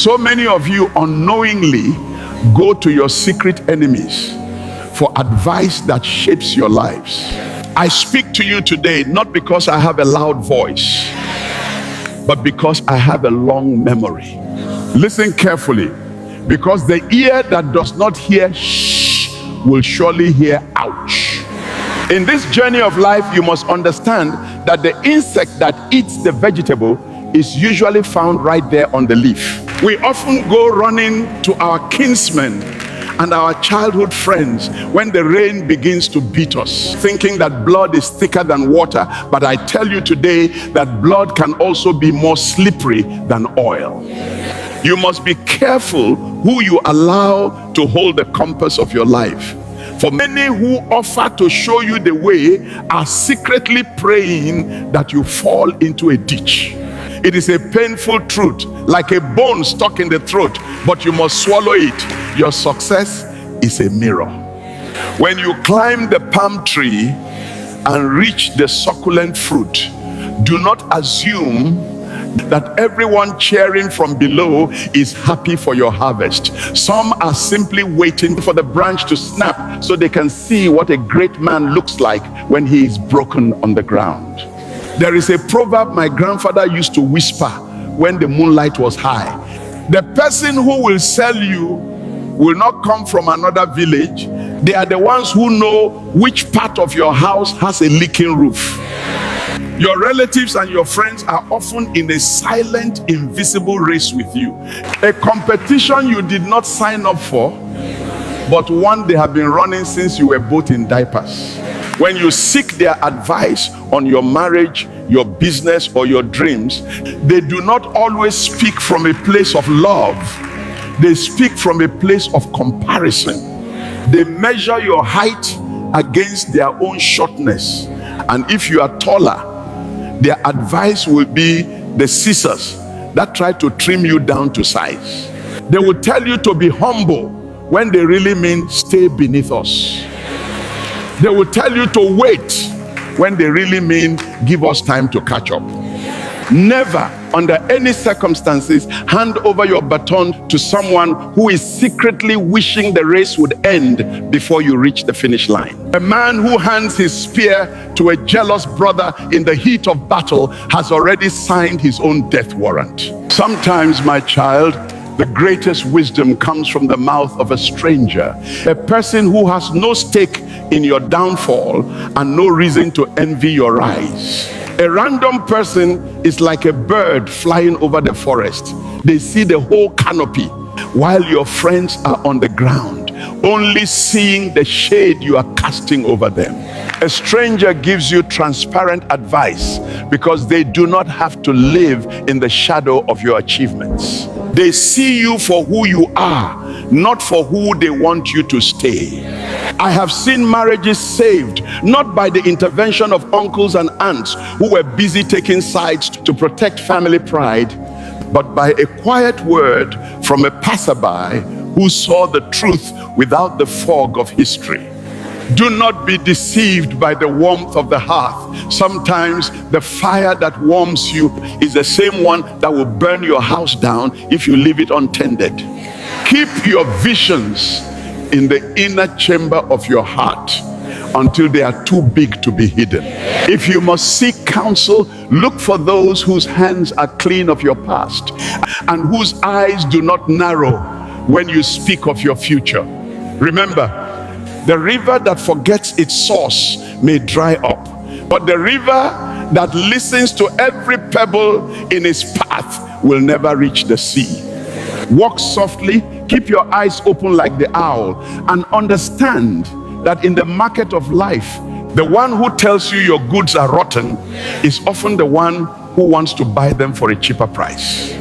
So many of you unknowingly go to your secret enemies for advice that shapes your lives. I speak to you today not because I have a loud voice, but because I have a long memory. Listen carefully, because the ear that does not hear shh will surely hear ouch. In this journey of life, you must understand that the insect that eats the vegetable is usually found right there on the leaf. We often go running to our kinsmen and our childhood friends when the rain begins to beat us, thinking that blood is thicker than water. But I tell you today that blood can also be more slippery than oil. You must be careful who you allow to hold the compass of your life. For many who offer to show you the way are secretly praying that you fall into a ditch. It is a painful truth, like a bone stuck in the throat, but you must swallow it. Your success is a mirror. When you climb the palm tree and reach the succulent fruit, do not assume that everyone cheering from below is happy for your harvest. Some are simply waiting for the branch to snap so they can see what a great man looks like when he is broken on the ground. There is a proverb my grandfather used to whisper when the moonlight was high. The person who will sell you will not come from another village. They are the ones who know which part of your house has a leaking roof. Your relatives and your friends are often in a silent, invisible race with you. A competition you did not sign up for, but one they have been running since you were both in diapers. When you seek their advice on your marriage, your business, or your dreams, they do not always speak from a place of love. They speak from a place of comparison. They measure your height against their own shortness. And if you are taller, their advice will be the scissors that try to trim you down to size. They will tell you to be humble when they really mean stay beneath us. They will tell you to wait when they really mean give us time to catch up. Never, under any circumstances, hand over your baton to someone who is secretly wishing the race would end before you reach the finish line. A man who hands his spear to a jealous brother in the heat of battle has already signed his own death warrant. Sometimes, my child, the greatest wisdom comes from the mouth of a stranger, a person who has no stake in your downfall and no reason to envy your rise. A random person is like a bird flying over the forest. They see the whole canopy, while your friends are on the ground, only seeing the shade you are casting over them. A stranger gives you transparent advice because they do not have to live in the shadow of your achievements. They see you for who you are, not for who they want you to stay. I have seen marriages saved, not by the intervention of uncles and aunts who were busy taking sides to protect family pride, but by a quiet word from a passerby who saw the truth without the fog of history. Do not be deceived by the warmth of the hearth. Sometimes the fire that warms you is the same one that will burn your house down if you leave it untended. Keep your visions in the inner chamber of your heart until they are too big to be hidden. If you must seek counsel, look for those whose hands are clean of your past and whose eyes do not narrow when you speak of your future. Remember, the river that forgets its source may dry up, but the river that listens to every pebble in its path will never reach the sea. Walk softly, keep your eyes open like the owl, and understand that in the market of life, the one who tells you your goods are rotten is often the one who wants to buy them for a cheaper price.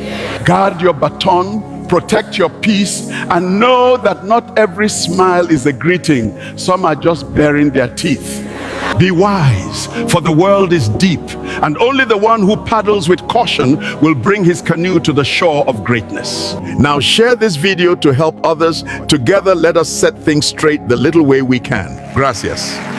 Guard your baton, protect your peace, and know that not every smile is a greeting. Some are just baring their teeth. Be wise, for the world is deep, and only the one who paddles with caution will bring his canoe to the shore of greatness. Now share this video to help others. Together, let us set things straight the little way we can. Gracias.